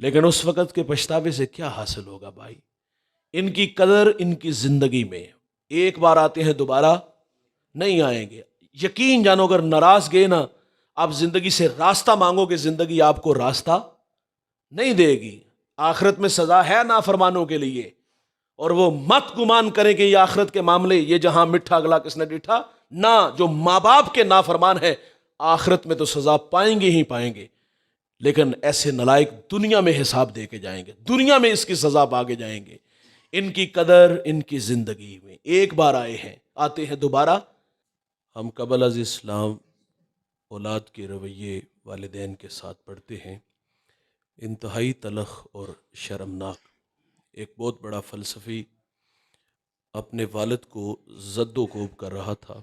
لیکن اس وقت کے پچھتاوے سے کیا حاصل ہوگا بھائی؟ ان کی قدر ان کی زندگی میں ایک بار آتے ہیں، دوبارہ نہیں آئیں گے۔ یقین جانو اگر ناراض گئے نا، آپ زندگی سے راستہ مانگو گے، زندگی آپ کو راستہ نہیں دے گی۔ آخرت میں سزا ہے نافرمانوں کے لیے، اور وہ مت گمان کریں کہ یہ آخرت کے معاملے، یہ جہاں مٹھا گلا کس نے ڈٹھا، نہ، جو ماں باپ کے نافرمان ہے آخرت میں تو سزا پائیں گے ہی پائیں گے، لیکن ایسے نلائق دنیا میں حساب دے کے جائیں گے، دنیا میں اس کی سزا پا کے جائیں گے۔ ان کی قدر ان کی زندگی میں ایک بار آئے ہیں، آتے ہیں دوبارہ۔ ہم قبل از اسلام اولاد کے رویے والدین کے ساتھ پڑھتے ہیں، انتہائی تلخ اور شرمناک۔ ایک بہت بڑا فلسفی اپنے والد کو زد و کوب کر رہا تھا۔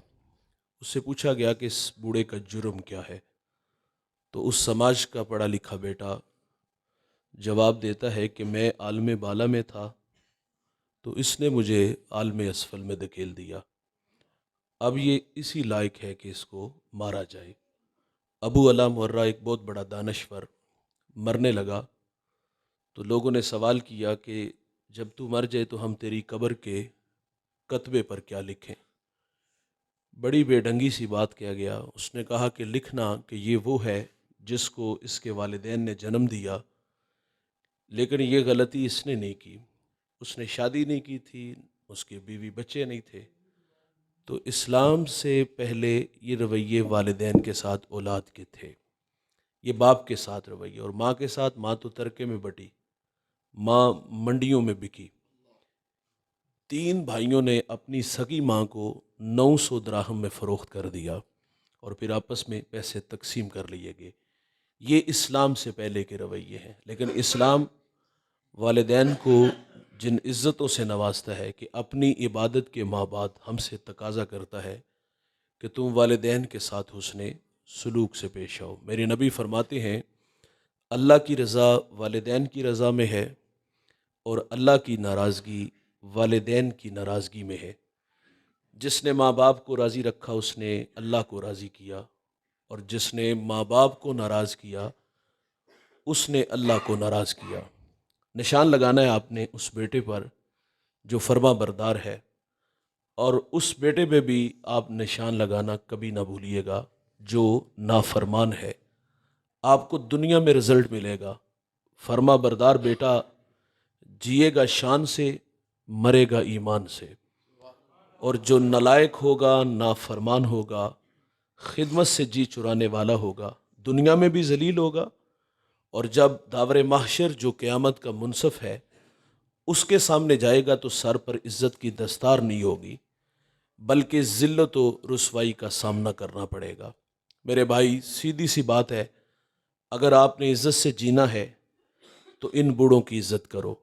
اس سے پوچھا گیا کہ اس بوڑھے کا جرم کیا ہے؟ تو اس سماج کا پڑھا لکھا بیٹا جواب دیتا ہے کہ میں عالم بالا میں تھا تو اس نے مجھے عالم اسفل میں دھکیل دیا، اب یہ اسی لائق ہے کہ اس کو مارا جائے۔ ابو علا مرہ ایک بہت بڑا دانشور مرنے لگا تو لوگوں نے سوال کیا کہ جب تو مر جائے تو ہم تیری قبر کے کتبے پر کیا لکھیں؟ بڑی بے ڈھنگی سی بات کیا گیا۔ اس نے کہا کہ لکھنا کہ یہ وہ ہے جس کو اس کے والدین نے جنم دیا، لیکن یہ غلطی اس نے نہیں کی، اس نے شادی نہیں کی تھی، اس کے بیوی بچے نہیں تھے۔ تو اسلام سے پہلے یہ رویے والدین کے ساتھ اولاد کے تھے، یہ باپ کے ساتھ رویے، اور ماں کے ساتھ ماں تو ترکے میں بٹی، ماں منڈیوں میں بکی۔ تین بھائیوں نے اپنی سگی ماں کو 900 دراہم میں فروخت کر دیا، اور پھر آپس میں پیسے تقسیم کر لیے گئے۔ یہ اسلام سے پہلے کے رویے ہیں، لیکن اسلام والدین کو جن عزتوں سے نوازتا ہے کہ اپنی عبادت کے ماں بعد ہم سے تقاضا کرتا ہے کہ تم والدین کے ساتھ حسن سلوک سے پیش آؤ۔ میرے نبی فرماتے ہیں اللہ کی رضا والدین کی رضا میں ہے، اور اللہ کی ناراضگی والدین کی ناراضگی میں ہے۔ جس نے ماں باپ کو راضی رکھا اس نے اللہ کو راضی کیا، اور جس نے ماں باپ کو ناراض کیا اس نے اللہ کو ناراض کیا۔ نشان لگانا ہے آپ نے اس بیٹے پر جو فرما بردار ہے، اور اس بیٹے پہ بھی آپ نشان لگانا کبھی نہ بھولیے گا جو نافرمان ہے۔ آپ کو دنیا میں رزلٹ ملے گا، فرما بردار بیٹا جیے گا شان سے، مرے گا ایمان سے، اور جو نالائق ہوگا، نافرمان ہوگا، خدمت سے جی چرانے والا ہوگا، دنیا میں بھی ذلیل ہوگا، اور جب داور محشر جو قیامت کا منصف ہے اس کے سامنے جائے گا تو سر پر عزت کی دستار نہیں ہوگی، بلکہ ذلت و رسوائی کا سامنا کرنا پڑے گا۔ میرے بھائی سیدھی سی بات ہے، اگر آپ نے عزت سے جینا ہے تو ان بوڑھوں کی عزت کرو،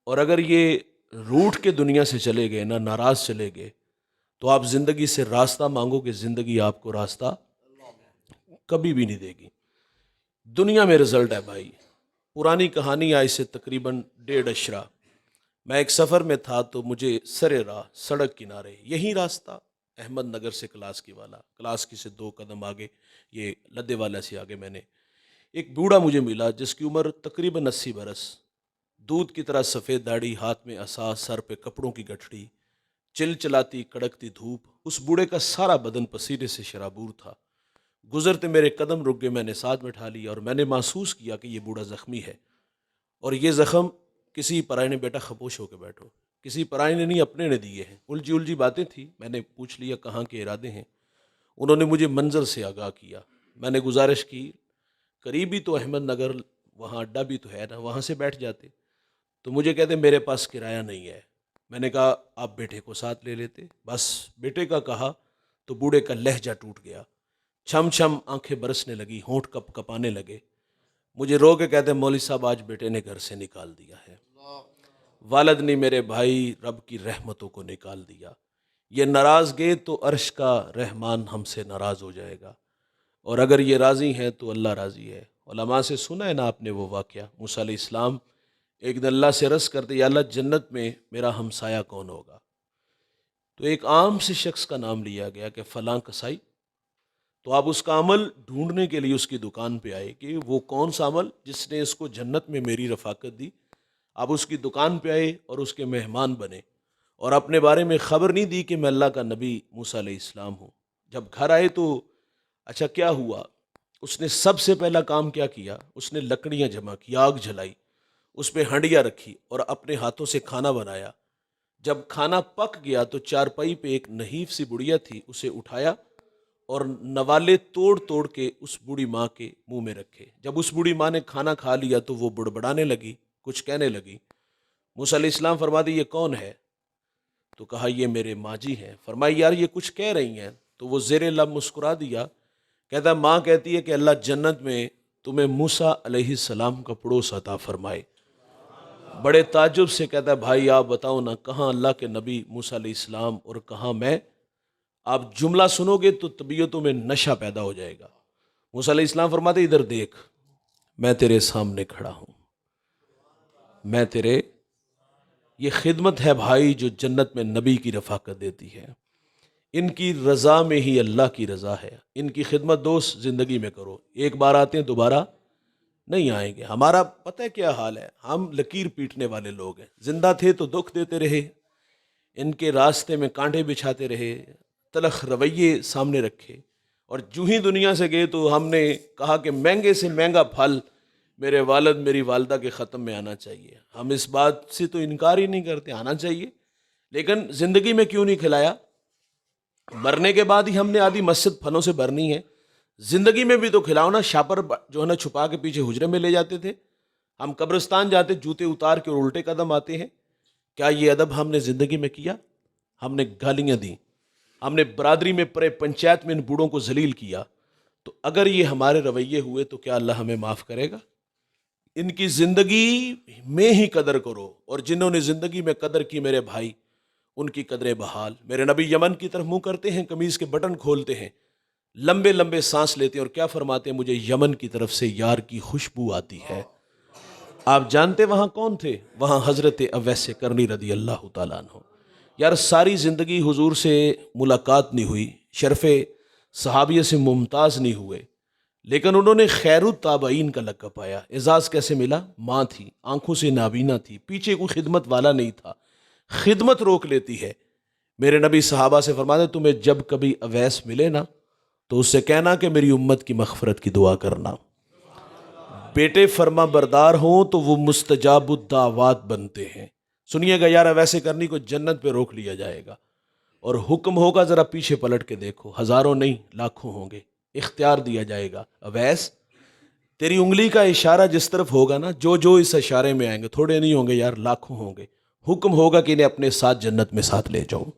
اور اگر یہ روٹ کے دنیا سے چلے گئے، نہ ناراض چلے گئے، تو آپ زندگی سے راستہ مانگو کہ زندگی آپ کو راستہ کبھی بھی نہیں دے گی۔ دنیا میں رزلٹ ہے بھائی۔ پرانی کہانی آج سے تقریباً 1.5 اشرا، میں ایک سفر میں تھا تو مجھے سر راہ سڑک کنارے یہی راستہ احمد نگر سے کلاس کی والا، کلاس کی سے 2 قدم آگے، یہ لدے والا سے آگے، میں نے ایک بوڑھا مجھے ملا جس کی عمر تقریباً 80 برس، دودھ کی طرح سفید داڑھی، ہاتھ میں عصا، سر پہ کپڑوں کی گٹھڑی، چل چلاتی کڑکتی دھوپ۔ اس بوڑھے کا سارا بدن پسینے سے شرابور تھا۔ گزرتے میرے قدم رک گئے، میں نے ساتھ بٹھا لیا، اور میں نے محسوس کیا کہ یہ بوڑھا زخمی ہے، اور یہ زخم کسی پرائے نے، بیٹا خاموش ہو کے بیٹھو، کسی پرائے نے نہیں، اپنے نے دیے ہیں۔ الجھی الجھی باتیں تھی، میں نے پوچھ لیا کہاں کے ارادے ہیں؟ انہوں نے مجھے منظر سے آگاہ کیا۔ میں نے گزارش کی قریبی تو احمد نگر، وہاں اڈا بھی تو ہے نا، وہاں سے بیٹھ جاتے۔ تو مجھے کہتے میرے پاس کرایہ نہیں ہے۔ میں نے کہا آپ بیٹے کو ساتھ لے لیتے۔ بس بیٹے کا کہا تو بوڑھے کا لہجہ ٹوٹ گیا، چھم چھم آنکھیں برسنے لگی، ہونٹ کپ کپانے لگے۔ مجھے رو کے کہتے مولوی صاحب آج بیٹے نے گھر سے نکال دیا ہے۔ والد نے میرے بھائی رب کی رحمتوں کو نکال دیا۔ یہ ناراض گئے تو عرش کا رحمان ہم سے ناراض ہو جائے گا، اور اگر یہ راضی ہیں تو اللہ راضی ہے۔ علماء سے سنا ہے نا آپ نے وہ واقعہ، موسیٰ علیہ السلام ایک دن اللہ سے عرض کرتے یا اللہ جنت میں میرا ہمسایہ کون ہوگا؟ تو ایک عام سے شخص کا نام لیا گیا کہ فلاں کسائی۔ تو آپ اس کا عمل ڈھونڈنے کے لیے اس کی دکان پہ آئے کہ وہ کون سا عمل جس نے اس کو جنت میں میری رفاقت دی. آپ اس کی دکان پہ آئے اور اس کے مہمان بنے اور اپنے بارے میں خبر نہیں دی کہ میں اللہ کا نبی موسیٰ علیہ السلام ہوں. جب گھر آئے تو اچھا کیا ہوا؟ اس نے سب سے پہلا کام کیا کیا؟ اس نے لکڑیاں جمع کی، آگ جلائی، اس پہ ہنڈیاں رکھی اور اپنے ہاتھوں سے کھانا بنایا. جب کھانا پک گیا تو چارپائی پہ ایک نحیف سی بڑھیا تھی، اسے اٹھایا اور نوالے توڑ توڑ کے اس بوڑھی ماں کے منہ میں رکھے. جب اس بوڑھی ماں نے کھانا کھا لیا تو وہ بڑبڑانے لگی، کچھ کہنے لگی. موسیٰ علیہ السلام فرما دی یہ کون ہے؟ تو کہا یہ میرے ماں جی ہیں. فرمائی یار یہ کچھ کہہ رہی ہیں. تو وہ زیر لب مسکرا دیا. کہتا ماں کہتی ہے کہ اللہ جنت میں تمہیں موسیٰ علیہ السلام کا پڑوس عطا فرمائے. بڑے تعجب سے کہتا ہے بھائی آپ بتاؤ نا، کہاں اللہ کے نبی موسیٰ علیہ السلام اور کہاں میں؟ آپ جملہ سنو گے تو طبیعتوں میں نشہ پیدا ہو جائے گا. موسیٰ علیہ السلام فرماتے ادھر دیکھ، میں تیرے سامنے کھڑا ہوں، میں تیرے، یہ خدمت ہے بھائی جو جنت میں نبی کی رفاقت دیتی ہے. ان کی رضا میں ہی اللہ کی رضا ہے. ان کی خدمت دوست زندگی میں کرو، ایک بار آتے ہیں دوبارہ نہیں آئیں گے. ہمارا پتہ ہے کیا حال ہے؟ ہم لکیر پیٹنے والے لوگ ہیں. زندہ تھے تو دکھ دیتے رہے، ان کے راستے میں کانٹے بچھاتے رہے، تلخ رویے سامنے رکھے، اور جو ہی دنیا سے گئے تو ہم نے کہا کہ مہنگے سے مہنگا پھل میرے والد میری والدہ کے ختم میں آنا چاہیے. ہم اس بات سے تو انکار ہی نہیں کرتے، آنا چاہیے، لیکن زندگی میں کیوں نہیں کھلایا؟ مرنے کے بعد ہی ہم نے آدھی مسجد پھلوں سے بھرنی ہے، زندگی میں بھی تو کھلاؤ نا. شاپر جو ہے نا چھپا کے پیچھے حجرے میں لے جاتے تھے، ہم قبرستان جاتے جوتے اتار کے اور الٹے قدم آتے ہیں. کیا یہ ادب ہم نے زندگی میں کیا؟ ہم نے گالیاں دیں، ہم نے برادری میں پرے پنچایت میں ان بوڑھوں کو ذلیل کیا. تو اگر یہ ہمارے رویے ہوئے تو کیا اللہ ہمیں معاف کرے گا؟ ان کی زندگی میں ہی قدر کرو، اور جنہوں نے زندگی میں قدر کی میرے بھائی ان کی قدریں بحال. میرے نبی یمن کی طرف منہ کرتے ہیں، قمیض کے بٹن کھولتے ہیں، لمبے لمبے سانس لیتے ہیں اور کیا فرماتے ہیں؟ مجھے یمن کی طرف سے یار کی خوشبو آتی ہے. آپ جانتے وہاں کون تھے؟ وہاں حضرت اویس کرنی رضی اللہ تعالیٰ عنہ. یار ساری زندگی حضور سے ملاقات نہیں ہوئی، شرف صحابیہ سے ممتاز نہیں ہوئے، لیکن انہوں نے خیر التابعین کا لقب پایا. اعزاز کیسے ملا؟ ماں تھی، آنکھوں سے نابینا تھی، پیچھے کوئی خدمت والا نہیں تھا، خدمت روک لیتی ہے. میرے نبی صحابہ سے فرماتے تمہیں جب کبھی اویس ملے نا تو اس سے کہنا کہ میری امت کی مغفرت کی دعا کرنا. بیٹے فرما بردار ہوں تو وہ مستجاب الدعوات بنتے ہیں. سنیے گا یار، ویسے کرنی کو جنت پہ روک لیا جائے گا، اور حکم ہوگا ذرا پیچھے پلٹ کے دیکھو، ہزاروں نہیں لاکھوں ہوں گے. اختیار دیا جائے گا، اویس تیری انگلی کا اشارہ جس طرف ہوگا نا، جو اس اشارے میں آئیں گے، تھوڑے نہیں ہوں گے یار، لاکھوں ہوں گے. حکم ہوگا کہ انہیں اپنے ساتھ جنت میں ساتھ لے جاؤں.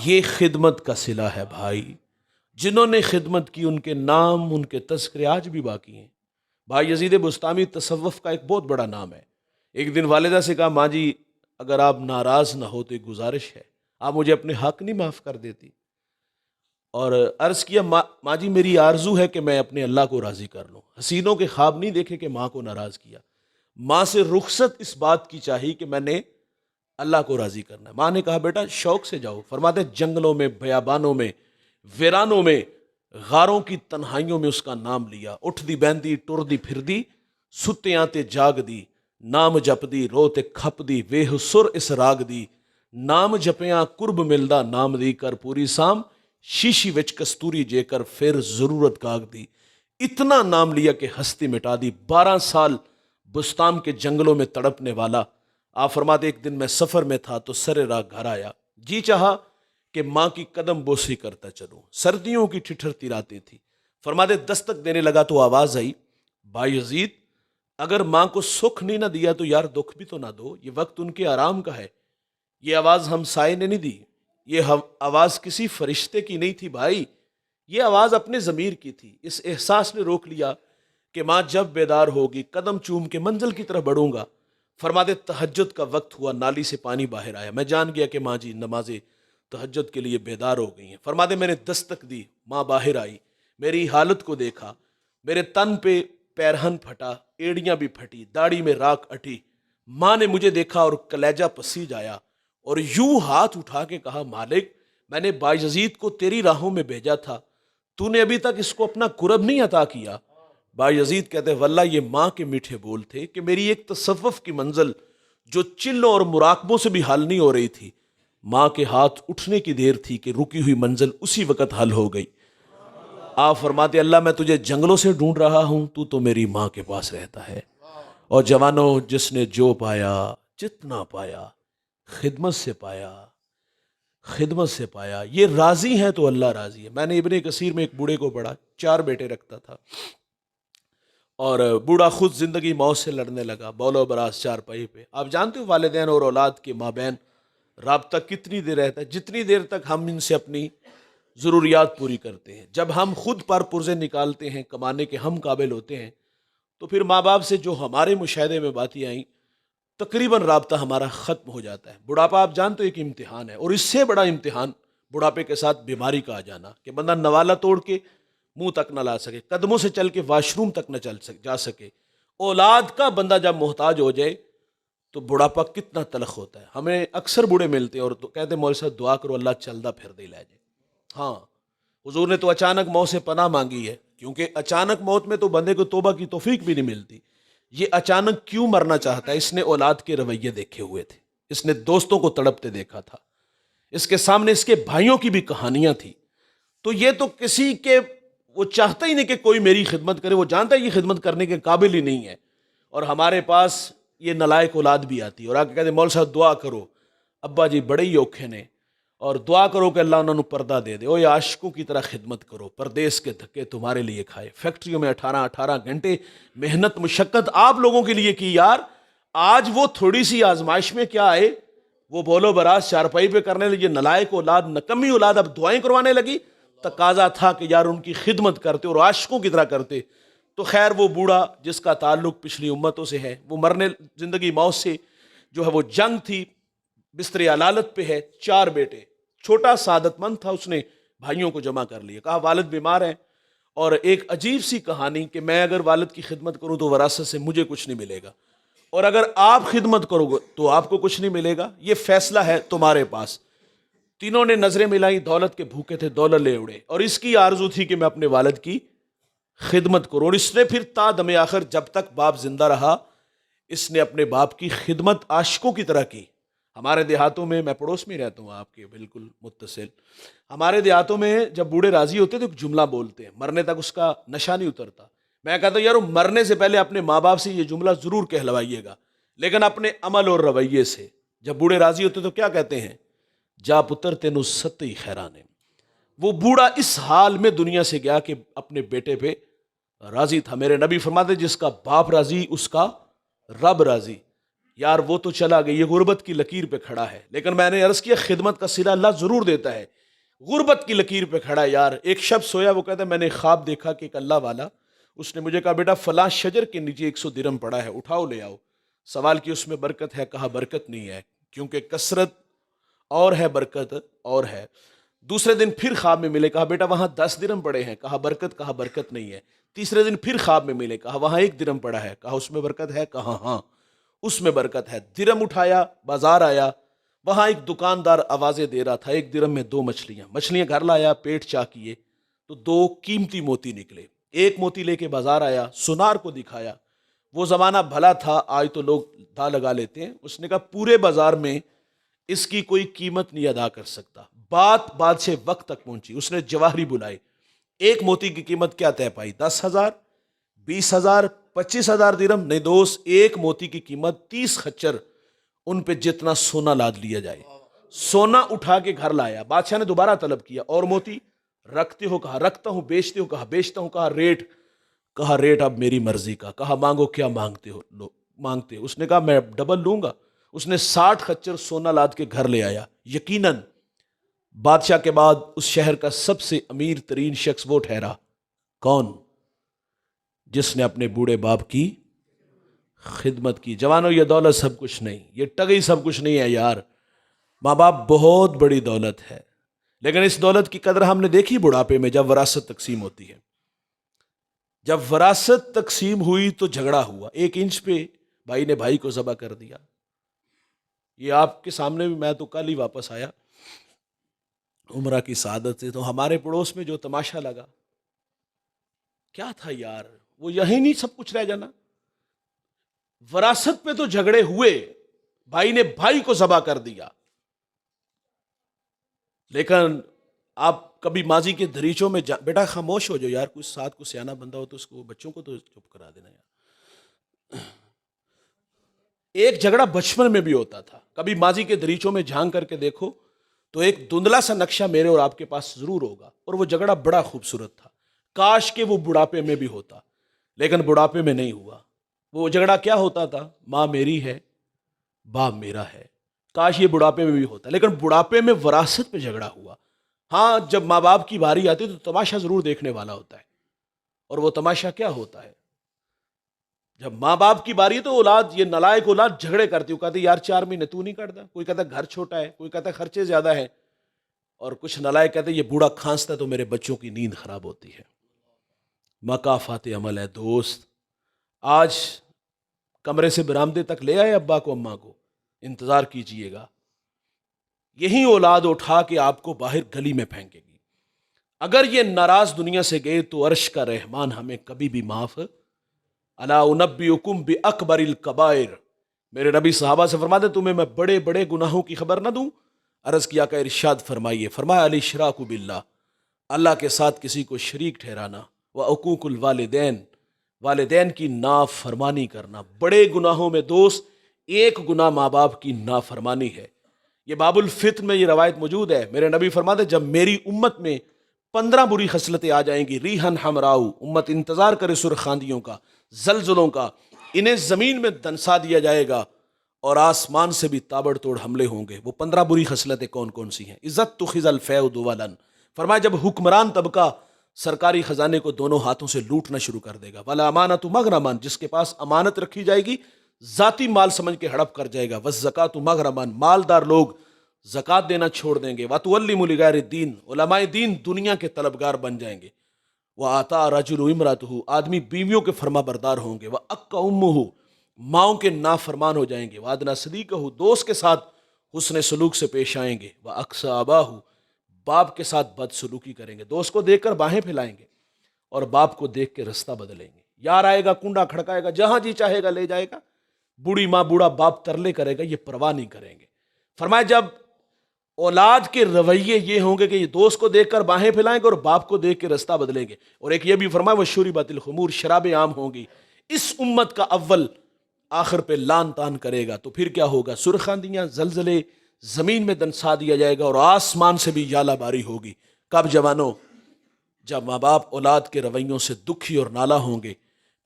یہ خدمت کا صلہ ہے بھائی. جنہوں نے خدمت کی ان کے نام، ان کے تذکرے آج بھی باقی ہیں. بھائی یزید بستامی تصوف کا ایک بہت بڑا نام ہے. ایک دن والدہ سے کہا ماں جی اگر آپ ناراض نہ ہو تو ایک گزارش ہے، آپ مجھے اپنے حق نہیں معاف کر دیتی؟ اور عرض کیا ماں جی میری آرزو ہے کہ میں اپنے اللہ کو راضی کر لوں. حسینوں کے خواب نہیں دیکھے کہ ماں کو ناراض کیا. ماں سے رخصت اس بات کی چاہی کہ میں نے اللہ کو راضی کرنا ہے. ماں نے کہا بیٹا شوق سے جاؤ. فرماتے جنگلوں میں، بیابانوں میں، ویرانوں میں، غاروں کی تنہائیوں میں اس کا نام لیا. اٹھ دی بہندی ٹر دی پھر دی، ستیاں تے جاگ دی، نام جپ دی رو تے کھپ دی، ویہ سر اس راگ دی، نام جپیاں قرب ملدا نام دی، کر پوری سام شیشی وچ کستوری جے کر پھر ضرورت کاغ دی. اتنا نام لیا کہ ہستی مٹا دی. 12 سال بستام کے جنگلوں میں تڑپنے والا. آپ فرماتے ایک دن میں سفر میں تھا تو سر راہ گھر آیا، جی چاہا کہ ماں کی قدم بوسی کرتا چلوں. سردیوں کی ٹھٹھرتی راتیں تھی. فرماتے دستک دینے لگا تو آواز آئی بھائی یزید اگر ماں کو سکھ نہیں نہ دیا تو یار دکھ بھی تو نہ دو، یہ وقت ان کے آرام کا ہے. یہ آواز ہم سائے نے نہیں دی، یہ آواز کسی فرشتے کی نہیں تھی بھائی، یہ آواز اپنے ضمیر کی تھی. اس احساس نے روک لیا کہ ماں جب بیدار ہوگی قدم چوم کے منزل کی طرف بڑھوں گا. فرماتے تہجد کا وقت ہوا، نالی سے پانی باہر آیا. میں جان گیا کہ ماں جی نماز تہجد کے لیے بیدار ہو گئی ہیں. فرماتے میں نے دستک دی، ماں باہر آئی، میری حالت کو دیکھا، میرے تن پہ پیرہن پھٹا، ایڑیاں بھی پھٹی، داڑھی میں راکھ اٹھی. ماں نے مجھے دیکھا اور کلیجہ پسیج آیا اور یوں ہاتھ اٹھا کے کہا مالک میں نے بایزید کو تیری راہوں میں بھیجا تھا، تو نے ابھی تک اس کو اپنا قرب نہیں عطا کیا. بایزید کہتے ہیں واللہ یہ ماں کے میٹھے بول تھے کہ میری ایک تصوف کی منزل جو چلوں اور مراقبوں سے بھی حل نہیں ہو رہی تھی، ماں کے ہاتھ اٹھنے کی دیر تھی کہ رکی ہوئی منزل اسی وقت حل ہو گئی. آپ فرماتے اللہ میں تجھے جنگلوں سے ڈھونڈ رہا ہوں، تو میری ماں کے پاس رہتا ہے. اور جوانوں، جس نے جو پایا، جتنا پایا، خدمت سے پایا، خدمت سے پایا. یہ راضی ہیں تو اللہ راضی ہے. میں نے ابن کثیر میں ایک بوڑھے کو پڑھا، 4 بیٹے رکھتا تھا، اور بوڑھا خود زندگی موت سے لڑنے لگا، بول و براز چارپائی پہ. آپ جانتے ہو والدین اور اولاد کے مابین رابطہ کتنی دیر رہتا ہے؟ جتنی دیر تک ہم ان سے اپنی ضروریات پوری کرتے ہیں. جب ہم خود پر پرزے نکالتے ہیں، کمانے کے ہم قابل ہوتے ہیں، تو پھر ماں باپ سے جو ہمارے مشاہدے میں باتیں آئیں، تقریباً رابطہ ہمارا ختم ہو جاتا ہے. بڑھاپا آپ جانتے ہو ایک امتحان ہے، اور اس سے بڑا امتحان بڑھاپے کے ساتھ بیماری کا آ جانا، کہ بندہ نوالا توڑ کے منہ تک نہ لا سکے، قدموں سے چل کے واش روم تک نہ جا سکے. اولاد کا بندہ جب محتاج ہو جائے تو بڑھاپا کتنا تلخ ہوتا ہے. ہمیں اکثر بوڑھے ملتے ہیں اور کہتے ہیں مولوی صاحب دعا کرو اللہ چلدا پھر دے لے جائے. ہاں، حضور نے تو اچانک موت سے پناہ مانگی ہے، کیونکہ اچانک موت میں تو بندے کو توبہ کی توفیق بھی نہیں ملتی. یہ اچانک کیوں مرنا چاہتا ہے؟ اس نے اولاد کے رویے دیکھے ہوئے تھے، اس نے دوستوں کو تڑپتے دیکھا تھا، اس کے سامنے اس کے بھائیوں کی بھی کہانیاں تھی. تو یہ تو کسی کے، وہ چاہتا ہی نہیں کہ کوئی میری خدمت کرے، وہ جانتا ہے یہ خدمت کرنے کے قابل ہی نہیں ہے. اور ہمارے پاس یہ نلائق اولاد بھی آتی ہے اور آ کے کہتے مول صاحب دعا کرو، ابا جی بڑے ہی اوکھے نے، اور دعا کرو کہ اللہ انہوں نے پردہ دے دے. او یہ عاشقوں کی طرح خدمت کرو، پردیس کے دھکے تمہارے لیے کھائے، فیکٹریوں میں 18 گھنٹے محنت مشقت آپ لوگوں کے لیے کی یار. آج وہ تھوڑی سی آزمائش میں کیا آئے، وہ بولو براز چارپائی پہ کرنے لگی. نلائق اولاد، نکمی اولاد اب دعائیں کروانے لگی. تقاضا تھا کہ یار ان کی خدمت کرتے اور عاشقوں کی طرح کرتے. تو خیر وہ بوڑھا جس کا تعلق پچھلی امتوں سے ہے، وہ مرنے زندگی موت سے جو ہے وہ جنگ تھی، بستر علالت پہ ہے. 4 بیٹے، چھوٹا سعادت مند تھا. اس نے بھائیوں کو جمع کر لیا، کہا والد بیمار ہیں، اور ایک عجیب سی کہانی کہ میں اگر والد کی خدمت کروں تو وراثت سے مجھے کچھ نہیں ملے گا، اور اگر آپ خدمت کرو گے تو آپ کو کچھ نہیں ملے گا، یہ فیصلہ ہے تمہارے پاس. تینوں نے نظریں ملائی، دولت کے بھوکے تھے، دولت لے اڑے، اور اس کی آرزو تھی کہ میں اپنے والد کی خدمت کروں. اور اس نے پھر تا دم آخر جب تک باپ زندہ رہا اس نے اپنے باپ کی خدمت عاشقوں کی طرح کی. ہمارے دیہاتوں میں، میں پڑوس میں رہتا ہوں آپ کے بالکل متصل، ہمارے دیہاتوں میں جب بوڑھے راضی ہوتے تو ایک جملہ بولتے ہیں، مرنے تک اس کا نشہ نہیں اترتا. میں کہتا ہوں یار مرنے سے پہلے اپنے ماں باپ سے یہ جملہ ضرور کہلوائیے گا، لیکن اپنے عمل اور رویے سے. جب بوڑھے راضی ہوتے تو کیا کہتے ہیں؟ جا پتر تینو ستی خیرانے. وہ بوڑھا اس حال میں دنیا سے گیا کہ اپنے بیٹے پہ راضی تھا. میرے نبی فرماتے جس کا باپ راضی اس کا رب راضی. یار وہ تو چلا گئی، یہ غربت کی لکیر پہ کھڑا ہے. لیکن میں نے عرض کیا خدمت کا صلہ اللہ ضرور دیتا ہے. غربت کی لکیر پہ کھڑا ہے یار. ایک شب سویا، وہ کہتا ہے میں نے خواب دیکھا کہ ایک اللہ والا، اس نے مجھے کہا بیٹا فلاں شجر کے نیچے 100 درہم پڑا ہے، اٹھاؤ لے آؤ. سوال کی اس میں برکت ہے؟ کہا برکت نہیں ہے، کیونکہ کثرت اور ہے برکت اور ہے. دوسرے دن پھر خواب میں ملے، کہا بیٹا وہاں 10 درہم پڑے ہیں، کہا برکت نہیں ہے. تیسرے دن پھر خواب میں ملے، کہا وہاں 1 درہم پڑا ہے، کہا اس میں برکت ہے، کہا ہاں اس میں برکت ہے. درہم اٹھایا، بازار آیا، وہاں ایک دکاندار آوازیں دے رہا تھا 1 درہم میں 2 مچھلیاں گھر لایا، پیٹ چا کیے تو 2 قیمتی موتی نکلے. ایک موتی لے کے بازار آیا، سنار کو دکھایا. وہ زمانہ بھلا تھا، آج تو لوگ دا لگا لیتے ہیں. اس نے کہا پورے بازار میں اس کی کوئی قیمت نہیں ادا کر سکتا. بات سے وقت تک پہنچی. اس نے جواہری بلائے، ایک موتی کی قیمت کیا طے پائی؟ 10,000، 20,000، 25,000 درہم. نہیں دوست، ایک موتی کی قیمت 30 خچر، ان پہ جتنا سونا لاد لیا جائے. سونا اٹھا کے گھر لایا. بادشاہ نے دوبارہ طلب کیا اور موتی رکھتے ہو؟ کہا رکھتا ہوں. بیچتے ہو؟ کہا بیچتا ہوں. کہا ریٹ اب میری مرضی کا. کہا مانگو، کیا مانگتے ہو؟ مانگتے ہو؟ اس نے کہا میں ڈبل لوں گا. اس نے 60 خچر سونا لاد کے گھر لے آیا. یقیناً بادشاہ کے بعد اس شہر کا سب سے امیر ترین شخص وہ ٹھہرا. کون؟ جس نے اپنے بوڑھے باپ کی خدمت کی. جوانوں یہ دولت سب کچھ نہیں، یہ ٹگئی سب کچھ نہیں ہے یار. ماں باپ بہت بڑی دولت ہے، لیکن اس دولت کی قدر ہم نے دیکھی بڑھاپے میں جب وراثت تقسیم ہوتی ہے. جب وراثت تقسیم ہوئی تو جھگڑا ہوا. 1 انچ پہ بھائی نے بھائی کو ذبح کر دیا. یہ آپ کے سامنے بھی، میں تو کل ہی واپس آیا عمرہ کی سعادت سے، تو ہمارے پڑوس میں جو تماشا لگا، کیا تھا یار، وہ یہی نہیں سب کچھ رہ جانا؟ وراثت پہ تو جھگڑے ہوئے، بھائی نے بھائی کو ذبح کر دیا، لیکن آپ کبھی ماضی کے دریچوں میں بیٹا خاموش ہو جاؤ یار، کوئی ساتھ کو سیانا بندہ ہو تو اس کو، بچوں کو تو چپ کرا دینا یار۔ ایک جھگڑا بچپن میں بھی ہوتا تھا، کبھی ماضی کے دریچوں میں جھانک کر کے دیکھو تو ایک دھندلا سا نقشہ میرے اور آپ کے پاس ضرور ہوگا، اور وہ جھگڑا بڑا خوبصورت تھا، کاش کہ وہ بڑھاپے میں بھی ہوتا، لیکن بڑھاپے میں نہیں ہوا۔ وہ جھگڑا کیا ہوتا تھا؟ ماں میری ہے، باپ میرا ہے، کاش یہ بڑھاپے میں بھی ہوتا، لیکن بڑھاپے میں وراثت پہ جھگڑا ہوا۔ ہاں، جب ماں باپ کی باری آتی تو تماشا ضرور دیکھنے والا ہوتا ہے، اور وہ تماشا کیا ہوتا ہے؟ جب ماں باپ کی باری ہے تو اولاد، یہ نالائق اولاد جھگڑے کرتی، وہ کہتے یار 4 مہینے تو نہیں کٹتا، کوئی کہتا گھر چھوٹا ہے، کوئی کہتا خرچے زیادہ ہے، اور کچھ نالائق کہتے یہ بوڑھا کھانستا ہے تو میرے بچوں کی نیند خراب ہوتی ہے۔ مکافات عمل ہے دوست۔ آج کمرے سے برآمدے تک لے آئے ابا کو اماں کو، انتظار کیجئے گا، یہی اولاد اٹھا کے آپ کو باہر گلی میں پھینکے گی۔ اگر یہ ناراض دنیا سے گئے تو عرش کا رحمان ہمیں کبھی بھی معاف، الا انبئکم باکبر الکبائر، میرے نبی صحابہ سے فرماتے تمہیں میں بڑے بڑے گناہوں کی خبر نہ دوں؟ عرض کیا کہ ارشاد فرمائیے، فرمایا الاشراک باللہ، اللہ کے ساتھ کسی کو شریک ٹھہرانا، وعقوق الوالدین، والدین کی نافرمانی کرنا۔ بڑے گناہوں میں دوست ایک گناہ ماں باپ کی نافرمانی ہے۔ یہ باب الفطر میں یہ روایت موجود ہے، میرے نبی فرماتے جب میری امت میں 15 بری خصلتیں آ جائیں گی، ریحن ہمراؤ، امت انتظار کرے سرخ آندھیوں کا، زلزلوں کا، انہیں زمین میں دنسا دیا جائے گا اور آسمان سے بھی تابڑ توڑ حملے ہوں گے۔ وہ 15 بری خصلتیں کون کون سی ہیں؟ عزت تخذ الفیء دولا، فرمایا جب حکمران طبقہ سرکاری خزانے کو دونوں ہاتھوں سے لوٹنا شروع کر دے گا، ولا امانت مغرمان، جس کے پاس امانت رکھی جائے گی ذاتی مال سمجھ کے ہڑپ کر جائے گا، والزکاۃ مغرمان، مالدار لوگ زکوٰۃ دینا چھوڑ دیں گے، وتعلم لغیر الدین، علماء دین دنیا کے طلبگار بن جائیں گے، وآطاع رجل امرأتہ، آدمی بیویوں کے فرما بردار ہوں گے، وأک امہ، ماؤں کے نافرمان ہو جائیں گے، وادنا صدیقہ، دوست کے ساتھ حسن سلوک سے پیش آئیں گے، وأقصى اباہ، باپ کے ساتھ بد سلوکی کریں گے، دوست کو دیکھ کر باہیں پھیلائیں گے اور باپ کو دیکھ کے رستہ بدلیں گے، یار آئے گا کنڈا کھڑکائے گا، جہاں جی چاہے گا لے جائے گا، بوڑھی ماں بوڑھا باپ ترلے کرے گا، یہ پرواہ نہیں کریں گے۔ فرمایا جب اولاد کے رویے یہ ہوں گے کہ یہ دوست کو دیکھ کر باہیں پھیلائیں گے اور باپ کو دیکھ کے رستہ بدلیں گے، اور ایک یہ بھی فرمایا وہ شربت الخمور، شرابیں عام ہوں گی، اس امت کا اول آخر پہ لان تان کرے گا، تو پھر کیا ہوگا؟ سرخ آندیاں، زلزلے، زمین میں دنسا دیا جائے گا اور آسمان سے بھی یالہ باری ہوگی۔ کب جوانوں؟ جب ماں باپ اولاد کے رویوں سے دکھی اور نالا ہوں گے،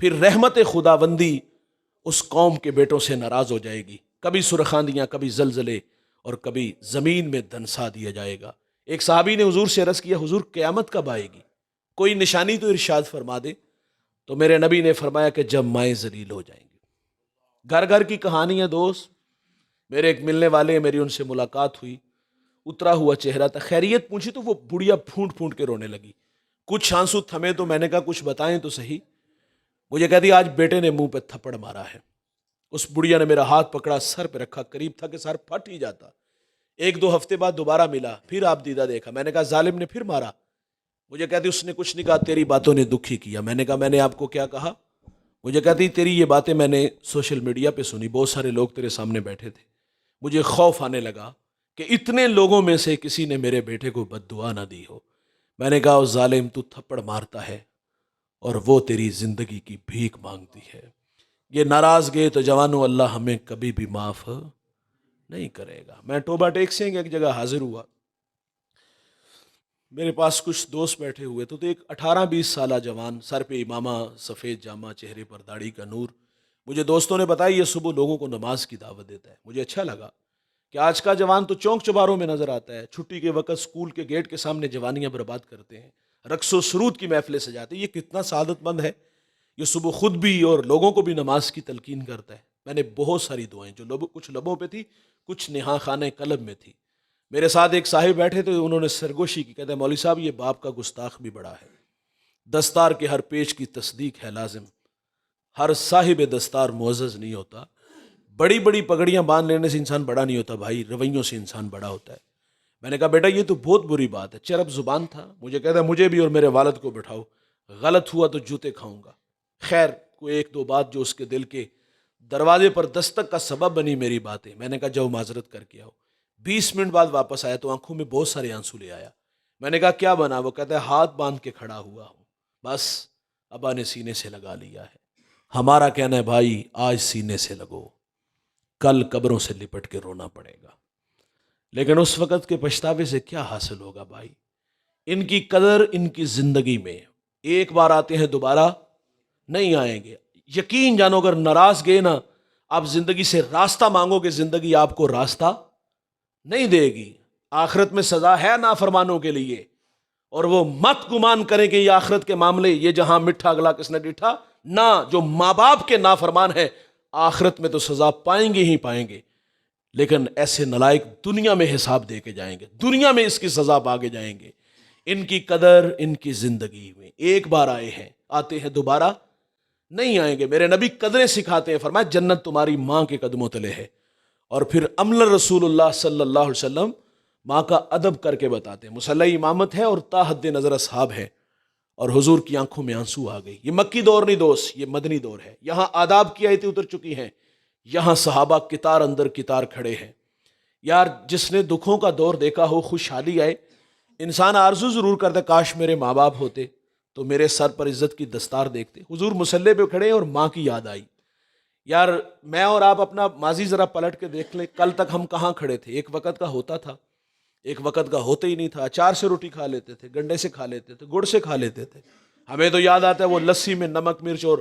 پھر رحمت خداوندی اس قوم کے بیٹوں سے ناراض ہو جائے گی، کبھی سرخ آندیاں، کبھی زلزلے، اور کبھی زمین میں دنسا دیا جائے گا۔ ایک صحابی نے حضور سے عرض کیا حضور قیامت کب آئے گی؟ کوئی نشانی تو ارشاد فرما دے۔ تو میرے نبی نے فرمایا کہ جب مائیں ذلیل ہو جائیں گی۔ گھر گھر کی کہانی ہے دوست، میرے ایک ملنے والے ہیں، میری ان سے ملاقات ہوئی، اترا ہوا چہرہ تھا، خیریت پوچھی تو وہ بڑھیا پھونٹ پھونٹ کے رونے لگی، کچھ آنسو تھمے تو میں نے کہا کچھ بتائیں تو صحیح۔ مجھے کہتی آج بیٹے نے منہ پہ تھپڑ مارا ہے۔ اس بڑھیا نے میرا ہاتھ پکڑا، سر پہ رکھا، قریب تھا کہ سر پھٹ ہی جاتا۔ 1-2 ہفتے بعد دوبارہ ملا، پھر آپ دیدہ دیکھا، میں نے کہا ظالم نے پھر مارا؟ مجھے کہتی اس نے کچھ نہیں کہا، تیری باتوں نے دکھی کیا۔ میں نے کہا میں نے آپ کو کیا کہا؟ مجھے کہتی تیری یہ باتیں میں نے سوشل میڈیا پہ سنی، بہت سارے لوگ تیرے سامنے بیٹھے تھے، مجھے خوف آنے لگا کہ اتنے لوگوں میں سے کسی نے میرے بیٹے کو بد دعا نہ دی ہو۔ میں نے کہا ظالم تو تھپڑ مارتا ہے اور وہ تیری زندگی کی بھیک مانگتی ہے۔ یہ ناراض گئے تو جوانوں اللہ ہمیں کبھی بھی معاف نہیں کرے گا۔ میں ٹوبا ٹیکسنگ ایک جگہ حاضر ہوا، میرے پاس کچھ دوست بیٹھے ہوئے تو ایک 18-20 سالہ جوان، سر پہ امامہ، سفید جامہ، چہرے پر داڑھی کا نور، مجھے دوستوں نے بتایا یہ صبح لوگوں کو نماز کی دعوت دیتا ہے۔ مجھے اچھا لگا کہ آج کا جوان تو چونک چباروں میں نظر آتا ہے، چھٹی کے وقت اسکول کے گیٹ کے سامنے جوانیاں برباد کرتے ہیں، رقص و سرود کی محفلیں سجاتے ہیں، یہ کتنا سعادت مند ہے۔ یہ صبح خود بھی اور لوگوں کو بھی نماز کی تلقین کرتا ہے۔ میں نے بہت ساری دعائیں جو کچھ لبوں پہ تھی، کچھ نہا خانہ قلب میں تھی۔ میرے ساتھ ایک صاحب بیٹھے تھے، انہوں نے سرگوشی کی، کہتے ہیں مولوی صاحب یہ باپ کا گستاخ بھی بڑا ہے، دستار کے ہر پیچ کی تصدیق ہے لازم، ہر صاحب دستار معزز نہیں ہوتا، بڑی بڑی پگڑیاں باندھ لینے سے انسان بڑا نہیں ہوتا بھائی، رویوں سے انسان بڑا ہوتا ہے۔ میں نے کہا بیٹا یہ تو بہت بری بات ہے، چرب زبان تھا۔ مجھے کہتا ہے مجھے بھی اور میرے والد کو بٹھاؤ، غلط ہوا تو جوتے کھاؤں گا. خیر کوئی ایک دو بات جو اس کے دل کے دروازے پر دستک کا سبب بنی میری باتیں. میں نے کہا جاؤ معذرت کر کے آؤ. 20 منٹ بعد واپس آیا تو آنکھوں میں بہت سارے آنسو لے آیا. میں نے کہا کیا بنا؟ وہ کہتا ہے ہاتھ باندھ کے کھڑا ہوا ہوں، بس ابا نے سینے سے لگا لیا ہے. ہمارا کہنا ہے بھائی آج سینے سے لگو، کل قبروں سے لپٹ کے رونا پڑے گا. لیکن اس وقت کے پچھتاوے سے کیا حاصل ہوگا بھائی؟ ان کی قدر ان کی زندگی میں ایک بار آتے ہیں دوبارہ نہیں آئیں گے. یقین جانو اگر ناراض گئے نا، آپ زندگی سے راستہ مانگو گے، زندگی آپ کو راستہ نہیں دے گی. آخرت میں سزا ہے نافرمانوں کے لیے، اور وہ مت گمان کریں کہ یہ آخرت کے معاملے یہ جہاں مٹھا اگلا کس نے ڈٹھا نہ. جو ماں باپ کے نافرمان ہیں آخرت میں تو سزا پائیں گے ہی پائیں گے، لیکن ایسے نلائق دنیا میں حساب دے کے جائیں گے، دنیا میں اس کی سزا پا کے جائیں گے. ان کی قدر ان کی زندگی میں ایک بار آئے ہیں، آتے ہیں دوبارہ نہیں آئیں گے. میرے نبی قدریں سکھاتے ہیں، فرمایا جنت تمہاری ماں کے قدموں تلے ہے. اور پھر عمل رسول اللہ صلی اللہ علیہ وسلم ماں کا ادب کر کے بتاتے ہیں. مصلی امامت ہے اور تا حد نظر اصحاب ہے، اور حضور کی آنکھوں میں آنسو آ گئی. یہ مکی دور نہیں دوست، یہ مدنی دور ہے. یہاں آداب کی آیتیں اتر چکی ہیں، یہاں صحابہ کتار اندر کتار کھڑے ہیں. یار جس نے دکھوں کا دور دیکھا ہو، خوشحالی آئے، انسان آرزو ضرور کرتا کاش میرے ماں باپ ہوتے تو میرے سر پر عزت کی دستار دیکھتے. حضور مصلی پہ کھڑے اور ماں کی یاد آئی. یار میں اور آپ اپنا ماضی ذرا پلٹ کے دیکھ لیں، کل تک ہم کہاں کھڑے تھے؟ ایک وقت کا ہوتا تھا، ایک وقت کا ہوتا ہی نہیں تھا. اچار سے روٹی کھا لیتے تھے، گنڈے سے کھا لیتے تھے، گڑ سے کھا لیتے تھے. ہمیں تو یاد آتا ہے وہ لسی میں نمک مرچ اور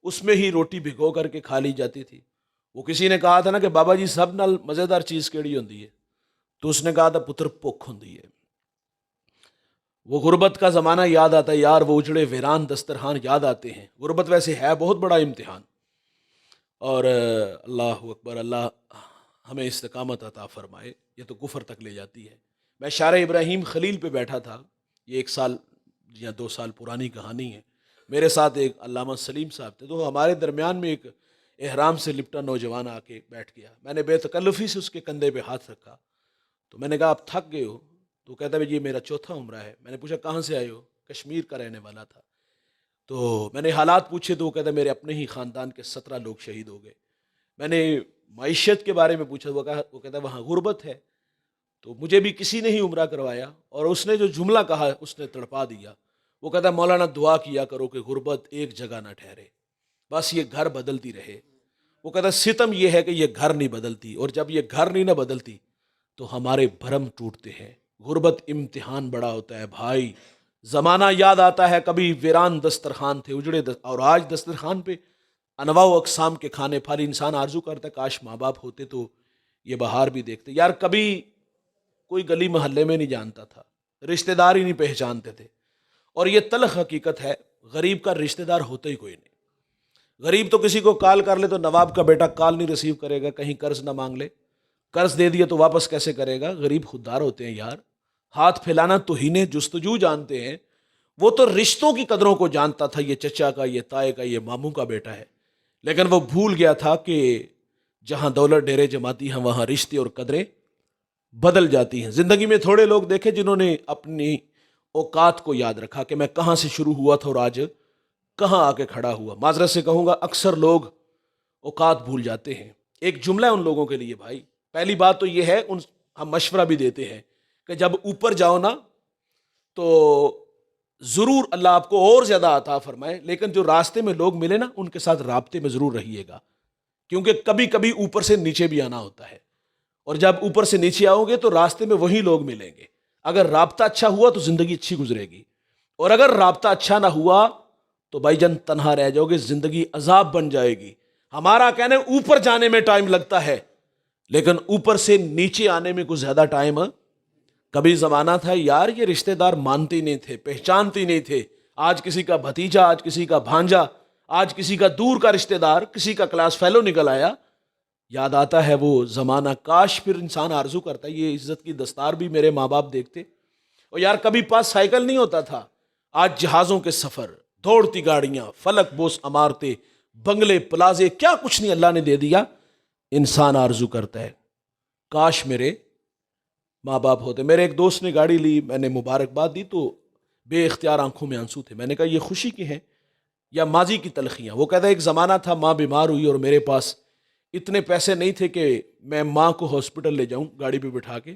اس میں ہی روٹی بھگو کر کے کھا لی جاتی تھی. وہ کسی نے کہا تھا نا کہ بابا جی سب نال مزیدار چیز کیڑی ہوندی ہے؟ تو اس نے کہا تھا پتر بھوک ہوندی ہے. وہ غربت کا زمانہ یاد آتا ہے یار، وہ اجڑے ویران دسترخوان یاد آتے ہیں. غربت ویسے ہے بہت بڑا امتحان، اور اللہ اکبر، اللہ ہمیں استقامت عطا فرمائے. یہ تو کفر تک لے جاتی ہے. میں شارع ابراہیم خلیل پہ بیٹھا تھا، یہ 1 سال یا 2 سال پرانی کہانی ہے. میرے ساتھ ایک علامہ سلیم صاحب تھے، تو ہمارے درمیان میں ایک احرام سے لپٹا نوجوان آ کے بیٹھ گیا. میں نے بے تکلفی سے اس کے کندھے پہ ہاتھ رکھا. تو میں نے کہا آپ تھک گئے ہو؟ تو کہتا ہے یہ میرا چوتھا عمرہ ہے. میں نے پوچھا کہاں سے آئے ہو؟ کشمیر کا رہنے والا تھا. تو میں نے حالات پوچھے تو وہ کہتا ہے میرے اپنے ہی خاندان کے 17 لوگ شہید ہو گئے. میں نے معیشت کے بارے میں پوچھا، وہ کہتا ہے وہاں غربت ہے. تو مجھے بھی کسی نے ہی عمرہ کروایا، اور اس نے جو جملہ کہا اس نے تڑپا دیا. وہ کہتا ہے مولانا دعا کیا کرو کہ غربت ایک جگہ نہ ٹھہرے، بس یہ گھر بدلتی رہے. وہ کہتا ہے ستم یہ ہے کہ یہ گھر نہیں بدلتی، اور جب یہ گھر نہیں نہ بدلتی تو ہمارے بھرم ٹوٹتے ہیں. غربت امتحان بڑا ہوتا ہے بھائی. زمانہ یاد آتا ہے کبھی ویران دسترخوان تھے، اجڑے اور آج دسترخوان پہ انواع و اقسام کے کھانے پھل. انسان آرزو کرتا ہے کاش ماں باپ ہوتے تو یہ بہار بھی دیکھتے. یار کبھی کوئی گلی محلے میں نہیں جانتا تھا، رشتہ دار ہی نہیں پہچانتے تھے. اور یہ تلخ حقیقت ہے، غریب کا رشتہ دار ہوتا ہی کوئی نہیں. غریب تو کسی کو کال کر لے تو نواب کا بیٹا کال نہیں ریسیو کرے گا، کہیں قرض نہ مانگ لے، قرض دے دیا تو واپس کیسے کرے گا. غریب خوددار ہوتے ہیں یار. ہاتھ پھیلانا توہین جستجو جانتے ہیں. وہ تو رشتوں کی قدروں کو جانتا تھا، یہ چچا کا، یہ تائے کا، یہ ماموں کا بیٹا ہے. لیکن وہ بھول گیا تھا کہ جہاں دولت ڈیرے جماتی ہیں وہاں رشتے اور قدریں بدل جاتی ہیں. زندگی میں تھوڑے لوگ دیکھے جنہوں نے اپنی اوقات کو یاد رکھا کہ میں کہاں سے شروع ہوا تھا اور آج کہاں آ کے کھڑا ہوا. معذرت سے کہوں گا اکثر لوگ اوقات بھول جاتے ہیں. ایک جملہ ہے ان لوگوں کے لیے بھائی. پہلی بات تو یہ ہے، ہم مشورہ بھی دیتے ہیں کہ جب اوپر جاؤ نا تو ضرور اللہ آپ کو اور زیادہ عطا فرمائے، لیکن جو راستے میں لوگ ملے نا ان کے ساتھ رابطے میں ضرور رہیے گا، کیونکہ کبھی کبھی اوپر سے نیچے بھی آنا ہوتا ہے. اور جب اوپر سے نیچے آؤ گے تو راستے میں وہی لوگ ملیں گے. اگر رابطہ اچھا ہوا تو زندگی اچھی گزرے گی، اور اگر رابطہ اچھا نہ ہوا تو بھائی جان تنہا رہ جاؤ گے، زندگی عذاب بن جائے گی. ہمارا کہنا ہے اوپر جانے میں ٹائم لگتا ہے، لیکن اوپر سے نیچے آنے میں کچھ زیادہ ٹائم. کبھی زمانہ تھا یار یہ رشتہ دار مانتے نہیں تھے، پہچانتے نہیں تھے. آج کسی کا بھتیجا، آج کسی کا بھانجا، آج کسی کا دور کا رشتہ دار، کسی کا کلاس فیلو نکل آیا. یاد آتا ہے وہ زمانہ. کاش پھر انسان آرزو کرتا ہے یہ عزت کی دستار بھی میرے ماں باپ دیکھتے. اور یار کبھی پاس سائیکل نہیں ہوتا تھا، آج جہازوں کے سفر، دوڑتی گاڑیاں، فلک بوس عمارتیں، بنگلے، پلازے، کیا کچھ نہیں اللہ نے دے دیا. انسان آرزو کرتا ہے کاش میرے ماں باپ ہوتے. میرے ایک دوست نے گاڑی لی، میں نے مبارکباد دی تو بے اختیار آنکھوں میں آنسو تھے. میں نے کہا یہ خوشی کی ہیں یا ماضی کی تلخیاں؟ وہ کہتا ہے ایک زمانہ تھا ماں بیمار ہوئی اور میرے پاس اتنے پیسے نہیں تھے کہ میں ماں کو ہاسپٹل لے جاؤں گاڑی پہ بٹھا کے.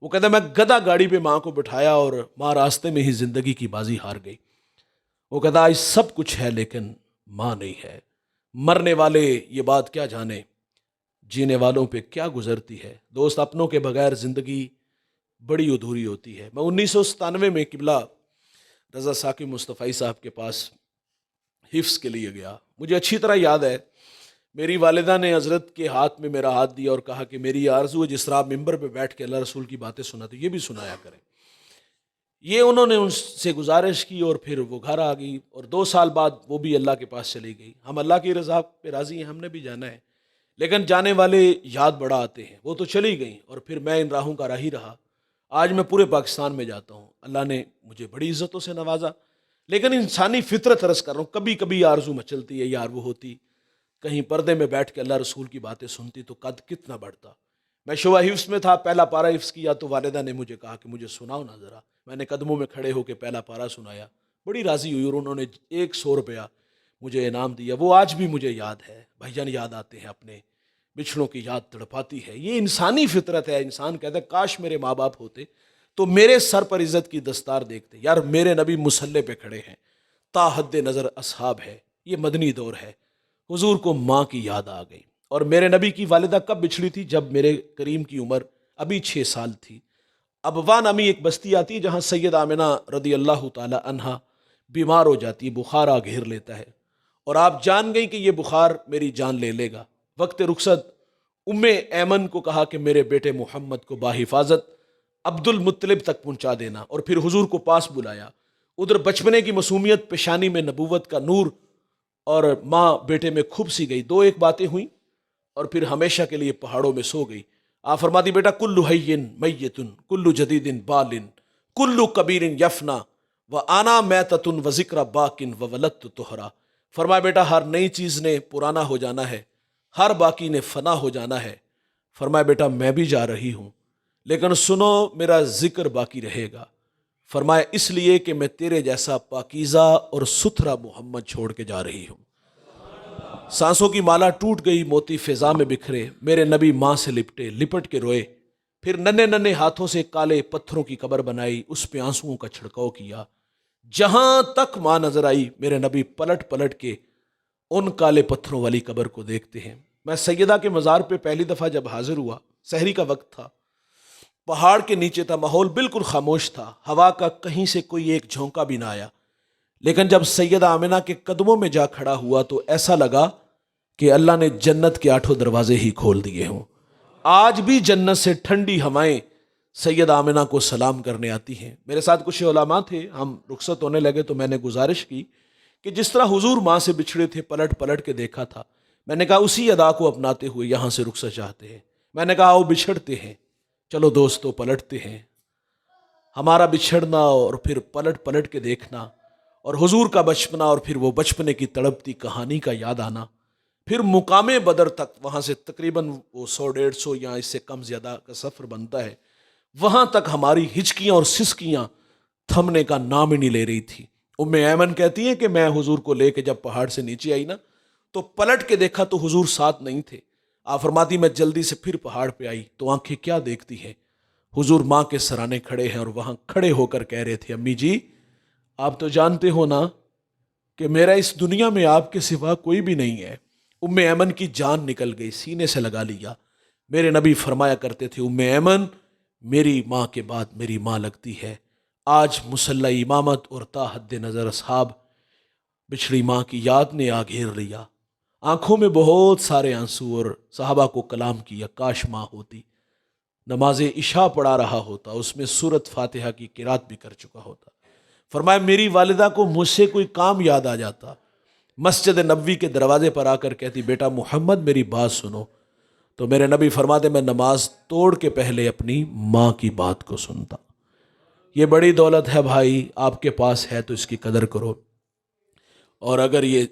وہ کہتا ہے میں گدھا گاڑی پہ ماں کو بٹھایا اور ماں راستے میں ہی زندگی کی بازی ہار گئی. وہ کہتا آج سب کچھ ہے لیکن ماں نہیں ہے. مرنے والے یہ بات کیا جانے، جینے والوں پہ کیا گزرتی ہے. دوست، اپنوں کے بغیر زندگی بڑی ادھوری ہوتی ہے. میں 1997 میں قبلہ رضا ثاقب مصطفی صاحب کے پاس حفظ کے لیے گیا. مجھے اچھی طرح یاد ہے میری والدہ نے حضرت کے ہاتھ میں میرا ہاتھ دیا اور کہا کہ میری آرزو ہے جس طرح آپ ممبر پہ بیٹھ کے اللہ رسول کی باتیں سناتے یہ بھی سنایا کریں. یہ انہوں نے ان سے گزارش کی اور پھر وہ گھر آ گئی اور 2 سال بعد وہ بھی اللہ کے پاس چلی گئی. ہم اللہ کی رضا پہ راضی ہیں، ہم نے بھی جانا ہے، لیکن جانے والے یاد بڑا آتے ہیں. وہ تو چلی گئیں اور پھر میں ان راہوں کا راہی رہا. آج میں پورے پاکستان میں جاتا ہوں، اللہ نے مجھے بڑی عزتوں سے نوازا. لیکن انسانی فطرت عرض کر رہا ہوں، کبھی کبھی آرزو مچلتی ہے یار وہ ہوتی کہیں پردے میں بیٹھ کے اللہ رسول کی باتیں سنتی تو قد کتنا بڑھتا. میں شعبہ حفظ میں تھا، پہلا پارہ حفظ کیا تو والدہ نے مجھے کہا کہ مجھے سناؤ نا ذرا. میں نے قدموں میں کھڑے ہو کے پہلا پارہ سنایا، بڑی راضی ہوئی اور انہوں نے 100 روپیہ مجھے انعام دیا. وہ آج بھی مجھے یاد ہے. بھائی جان یاد آتے ہیں، اپنے بچھڑوں کی یاد تڑپاتی ہے. یہ انسانی فطرت ہے. انسان کہتا ہے کاش میرے ماں باپ ہوتے تو میرے سر پر عزت کی دستار دیکھتے. یار میرے نبی مسلح پہ کھڑے ہیں، تا حد نظر اصحاب ہے. یہ مدنی دور ہے. حضور کو ماں کی یاد آ گئی. اور میرے نبی کی والدہ کب بچھڑی تھی؟ جب میرے کریم کی عمر ابھی 6 سال تھی. ابوا نامی ایک بستی آتی ہے جہاں سید آمنہ رضی اللہ تعالی عنہا بیمار ہو جاتی ہے، بخار آ گھیر لیتا ہے اور آپ جان گئی کہ یہ بخار میری جان لے لے گا. وقت رخصت ام ایمن کو کہا کہ میرے بیٹے محمد کو باحفاظت عبد المطلب تک پہنچا دینا اور پھر حضور کو پاس بلایا. ادھر بچپنے کی معصومیت، پیشانی میں نبوت کا نور اور ماں بیٹے میں کھب سی گئی. دو ایک باتیں ہوئیں اور پھر ہمیشہ کے لیے پہاڑوں میں سو گئی. آپ فرماتی بیٹا کلو حین میتن کلو جدید بالن کلو کبیر یفنا و آنا میتتن و ذکر باکن و ولدت طہرا. فرمایا بیٹا ہر نئی چیز نے پرانا ہو جانا ہے، ہر باقی نے فنا ہو جانا ہے. فرمایا بیٹا میں بھی جا رہی ہوں لیکن سنو میرا ذکر باقی رہے گا. فرمایا اس لیے کہ میں تیرے جیسا پاکیزہ اور ستھرا محمد چھوڑ کے جا رہی ہوں. سانسوں کی مالا ٹوٹ گئی، موتی فضا میں بکھرے. میرے نبی ماں سے لپٹے، لپٹ کے روئے. پھر ننھے ننھے ہاتھوں سے کالے پتھروں کی قبر بنائی، اس پہ آنسوؤں کا چھڑکاؤ کیا. جہاں تک ماں نظر آئی میرے نبی پلٹ پلٹ کے ان کالے پتھروں والی قبر کو دیکھتے ہیں. میں سیدہ کے مزار پہ پہلی دفعہ جب حاضر ہوا، سحری کا وقت تھا، پہاڑ کے نیچے تھا، ماحول بالکل خاموش تھا، ہوا کا کہیں سے کوئی ایک جھونکا بھی نہ آیا. لیکن جب سیدہ آمنہ کے قدموں میں جا کھڑا ہوا تو ایسا لگا کہ اللہ نے جنت کے 8 دروازے ہی کھول دیے ہوں. آج بھی جنت سے ٹھنڈی ہوائیں سید آمنہ کو سلام کرنے آتی ہیں. میرے ساتھ کچھ علماء تھے، ہم رخصت ہونے لگے تو میں نے گزارش کی کہ جس طرح حضور ماں سے بچھڑے تھے، پلٹ پلٹ کے دیکھا تھا. میں نے کہا اسی ادا کو اپناتے ہوئے یہاں سے رخصت چاہتے ہیں. میں نے کہا آؤ بچھڑتے ہیں. چلو دوستو پلٹتے ہیں. ہمارا بچھڑنا اور پھر پلٹ پلٹ کے دیکھنا اور حضور کا بچپنا اور پھر وہ بچپنے کی تڑپتی کہانی کا یاد آنا، پھر مقام بدر تک، وہاں سے تقریباً وہ 100-150 یا اس سے کم زیادہ کا سفر بنتا ہے، وہاں تک ہماری ہچکیاں اور سسکیاں تھمنے کا نام ہی نہیں لے رہی تھی. ام ایمن کہتی ہے کہ میں حضور کو لے کے جب پہاڑ سے نیچے آئی نا تو پلٹ کے دیکھا تو حضور ساتھ نہیں تھے. آپ فرماتی میں جلدی سے پھر پہاڑ پہ آئی تو آنکھیں کیا دیکھتی ہیں، حضور ماں کے سرانے کھڑے ہیں اور وہاں کھڑے ہو کر کہہ رہے تھے امی جی آپ تو جانتے ہو نا کہ میرا اس دنیا میں آپ کے سوا کوئی بھی نہیں ہے. ام ایمن کی جان نکل گئی، سینے سے لگا لیا. میرے نبی فرمایا کرتے تھے ام ایمن میری ماں کے بعد میری ماں لگتی ہے. آج مسلح امامت اور تا حد نظر اصحاب بچھڑی ماں کی یاد نے آ گھیر لیا. آنکھوں میں بہت سارے آنسو اور صحابہ کو کلام کیا کاش ماں ہوتی، نماز عشاء پڑھا رہا ہوتا، اس میں سورت فاتحہ کی قرات بھی کر چکا ہوتا. فرمایا میری والدہ کو مجھ سے کوئی کام یاد آ جاتا، مسجد نبوی کے دروازے پر آ کر کہتی بیٹا محمد میری بات سنو، تو میرے نبی فرماتے میں نماز توڑ کے پہلے اپنی ماں کی بات کو سنتا. یہ بڑی دولت ہے بھائی، آپ کے پاس ہے تو اس کی قدر کرو. اور اگر یہ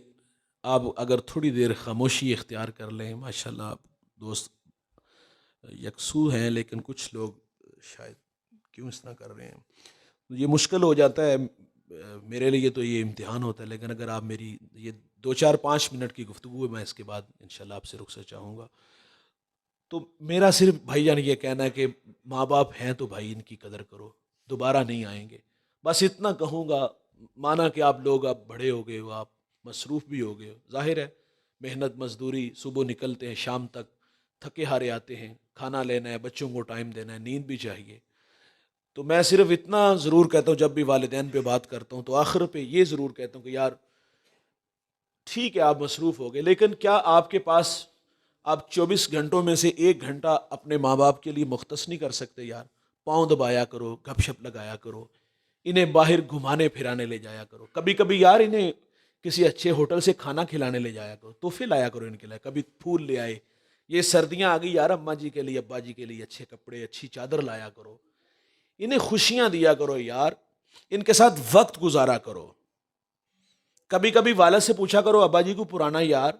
آپ اگر تھوڑی دیر خاموشی اختیار کر لیں، ماشاءاللہ آپ دوست یکسو ہیں لیکن کچھ لوگ شاید کیوں اس طرح کر رہے ہیں، یہ مشکل ہو جاتا ہے. میرے لیے تو یہ امتحان ہوتا ہے، لیکن اگر آپ میری یہ 2 4 5 منٹ کی گفتگو ہے، میں اس کے بعد انشاءاللہ آپ سے رخصت چاہوں گا. تو میرا صرف بھائی جان یہ کہنا ہے کہ ماں باپ ہیں تو بھائی ان کی قدر کرو، دوبارہ نہیں آئیں گے. بس اتنا کہوں گا. مانا کہ آپ لوگ اب بڑے ہو گئے ہو، آپ مصروف بھی ہو گئے ہو، ظاہر ہے محنت مزدوری، صبح نکلتے ہیں شام تک تھکے ہارے آتے ہیں، کھانا لینا ہے، بچوں کو ٹائم دینا ہے، نیند بھی چاہیے. تو میں صرف اتنا ضرور کہتا ہوں جب بھی والدین پہ بات کرتا ہوں تو آخر پہ یہ ضرور کہتا ہوں کہ یار ٹھیک ہے آپ مصروف ہو گئے، لیکن کیا آپ کے پاس آپ 24 گھنٹوں میں سے 1 گھنٹہ اپنے ماں باپ کے لیے مختص نہیں کر سکتے یار؟ پاؤں دبایا کرو، گپ شپ لگایا کرو، انہیں باہر گھمانے پھرانے لے جایا کرو، کبھی کبھی یار انہیں کسی اچھے ہوٹل سے کھانا کھلانے لے جایا کرو، تحفے لایا کرو ان کے لیے، کبھی پھول لے آئے. یہ سردیاں آ گئی یار، اماں جی کے لیے ابا جی کے لیے اچھے کپڑے اچھی چادر لایا کرو، انہیں خوشیاں دیا کرو یار، ان کے ساتھ وقت گزارا کرو. کبھی کبھی والد سے پوچھا کرو ابا جی کو پرانا یار،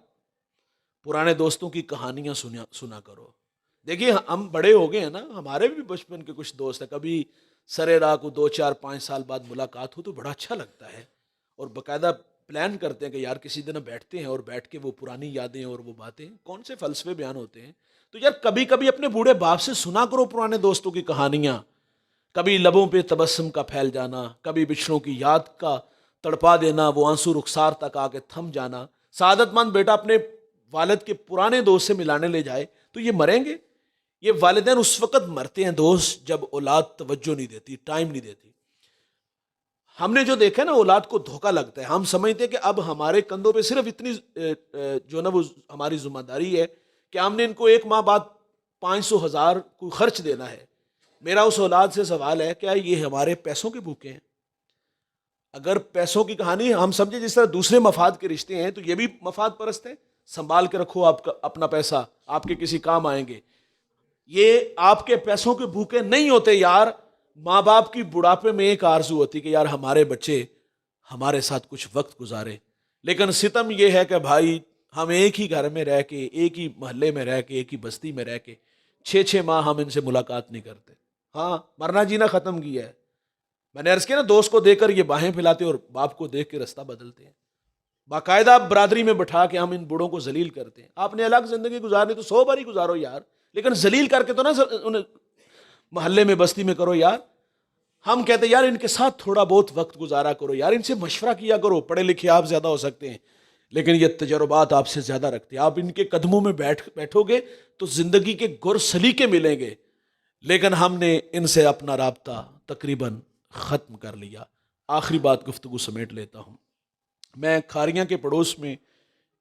پرانے دوستوں کی کہانیاں سنا کرو. دیکھیے ہم بڑے ہو گئے ہیں نا، ہمارے بھی بچپن کے کچھ دوست ہیں، کبھی سرے راہ کو 2 4 5 سال بعد ملاقات ہو تو بڑا اچھا لگتا ہے، اور باقاعدہ پلان کرتے ہیں کہ یار کسی دن بیٹھتے ہیں اور بیٹھ کے وہ پرانی یادیں اور وہ باتیں، کون سے فلسفے بیان ہوتے ہیں. تو یار کبھی کبھی اپنے بوڑھے باپ سے سنا کرو پرانے دوستوں کی کہانیاں. کبھی لبوں پہ تبسم کا پھیل جانا، کبھی بچھڑوں کی یاد کا تڑپا دینا، وہ آنسو رخسار تک آ کے تھم جانا. سعادت مند بیٹا اپنے والد کے پرانے دوست سے ملانے لے جائے تو یہ مریں گے. یہ والدین اس وقت مرتے ہیں دوست جب اولاد توجہ نہیں دیتی، ٹائم نہیں دیتی. ہم نے جو دیکھا نا اولاد کو دھوکا لگتا ہے، ہم سمجھتے ہیں کہ اب ہمارے کندھوں پہ صرف اتنی جو نا وہ ہماری ذمہ داری ہے کہ ہم نے ان کو 1 ماہ بعد 500 1000 کو خرچ دینا ہے. میرا اس اولاد سے سوال ہے کیا یہ ہمارے پیسوں کے بھوکے ہیں؟ اگر پیسوں کی کہانی ہم سمجھے جس طرح دوسرے مفاد کے رشتے ہیں تو یہ بھی مفاد پرست ہیں. سنبھال کے رکھو آپ کا اپنا پیسہ، آپ کے کسی کام آئیں گے. یہ آپ کے پیسوں کے بھوکے نہیں ہوتے یار. ماں باپ کی بڑھاپے میں ایک آرزو ہوتی کہ یار ہمارے بچے ہمارے ساتھ کچھ وقت گزارے. لیکن ستم یہ ہے کہ بھائی ہم ایک ہی گھر میں رہ کے، ایک ہی محلے میں رہ کے، ایک ہی بستی میں رہ کے 6 6 ماہ ہم ان سے ملاقات نہیں کرتے. ہاں مرنا جینا ختم کیا ہے. میں نے عرض کیا نا دوست کو دیکھ کر یہ باہیں پھیلاتے اور باپ کو دیکھ کے رستہ بدلتے ہیں. باقاعدہ برادری میں بٹھا کے ہم ان بوڑھوں کو ذلیل کرتے ہیں. آپ نے الگ زندگی گزارنی تو 100 بار ہی گزارو یار، لیکن ذلیل کر کے تو نہ انہیں محلے میں بستی میں کرو یار. ہم کہتے ہیں یار ان کے ساتھ تھوڑا بہت وقت گزارا کرو یار، ان سے مشورہ کیا کرو. پڑھے لکھے آپ زیادہ ہو سکتے ہیں لیکن یہ تجربات آپ سے زیادہ رکھتے ہیں. آپ ان کے قدموں میں بیٹھو گے تو زندگی کے گر سلیقے ملیں گے. لیکن ہم نے ان سے اپنا رابطہ تقریباً ختم کر لیا. آخری بات گفتگو سمیٹ لیتا ہوں. میں کھاریاں کے پڑوس میں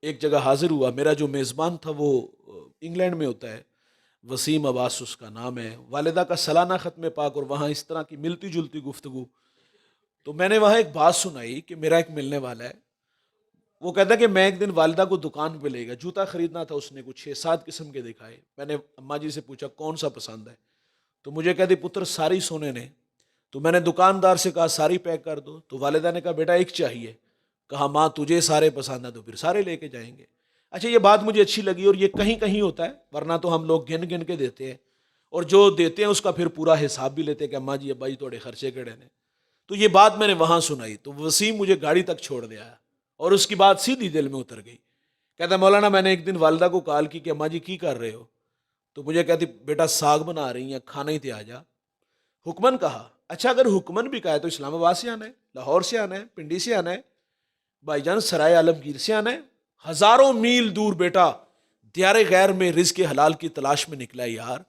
ایک جگہ حاضر ہوا. میرا جو میزبان تھا وہ انگلینڈ میں ہوتا ہے، وسیم عباس اس کا نام ہے. والدہ کا سالانہ ختم پاک اور وہاں اس طرح کی ملتی جلتی گفتگو. تو میں نے وہاں ایک بات سنائی کہ میرا ایک ملنے والا ہے، وہ کہتا ہے کہ میں ایک دن والدہ کو دکان پہ لے گیا، جوتا خریدنا تھا. اس نے کچھ 6 7 قسم کے دکھائے. میں نے اماں جی سے پوچھا کون سا پسند ہے، تو مجھے کہتی پتر ساری سونے نے. تو میں نے دکاندار سے کہا ساری پیک کر دو. تو والدہ نے کہا بیٹا ایک چاہیے. کہا ماں تجھے سارے پسند ہیں تو پھر سارے لے کے جائیں گے. اچھا یہ بات مجھے اچھی لگی، اور یہ کہیں کہیں ہوتا ہے، ورنہ تو ہم لوگ گن گن کے دیتے ہیں، اور جو دیتے ہیں اس کا پھر پورا حساب بھی لیتے ہیں کہ اماں جی ابا جی تھوڑے خرچے کڑے نے. تو یہ بات میں نے وہاں سنائی تو وسیم مجھے گاڑی تک چھوڑ دیا اور اس کی بات سیدھی دل میں اتر گئی. کہتا مولانا میں نے ایک دن والدہ کو کال کی کہ اماں جی کی کر رہے ہو؟ تو مجھے کہتی بیٹا ساگ بنا رہی ہیں، کھانا ہی تے آ جا. حکمن کہا. اچھا اگر حکمن بھی کہا ہے تو اسلام آباد سے آنا ہے، لاہور سے آنا ہے، پنڈی سے آنا ہے، بھائی جان سرائے عالمگیر سے آنا ہے، ہزاروں میل دور بیٹا دیار غیر میں رزق حلال کی تلاش میں نکلا ہے یار.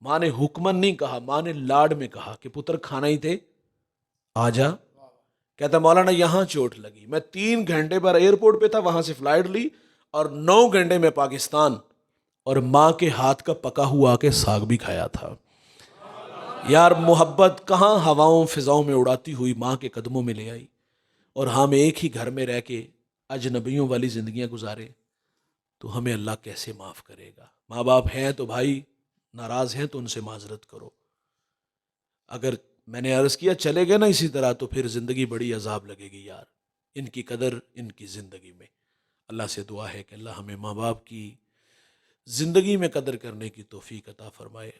ماں نے حکمن نہیں کہا، ماں نے لاڈ میں کہا کہ پتر کھانا ہی تھے آ جا. کہتا مولانا یہاں چوٹ لگی. میں 3 گھنٹے پر ایئرپورٹ پہ تھا، وہاں سے فلائٹ لی اور 9 گھنٹے میں پاکستان، اور ماں کے ہاتھ کا پکا ہوا کے ساگ بھی کھایا تھا. یار محبت کہاں ہواؤں فضاؤں میں اڑاتی ہوئی ماں کے قدموں میں لے آئی، اور ہم ایک ہی گھر میں رہ کے اجنبیوں والی زندگیاں گزارے تو ہمیں اللہ کیسے معاف کرے گا؟ ماں باپ ہیں تو بھائی ناراض ہیں تو ان سے معذرت کرو. اگر میں نے عرض کیا چلے گئے نا اسی طرح تو پھر زندگی بڑی عذاب لگے گی یار. ان کی قدر ان کی زندگی میں. اللہ سے دعا ہے کہ اللہ ہمیں ماں باپ کی زندگی میں قدر کرنے کی توفیق عطا فرمائے.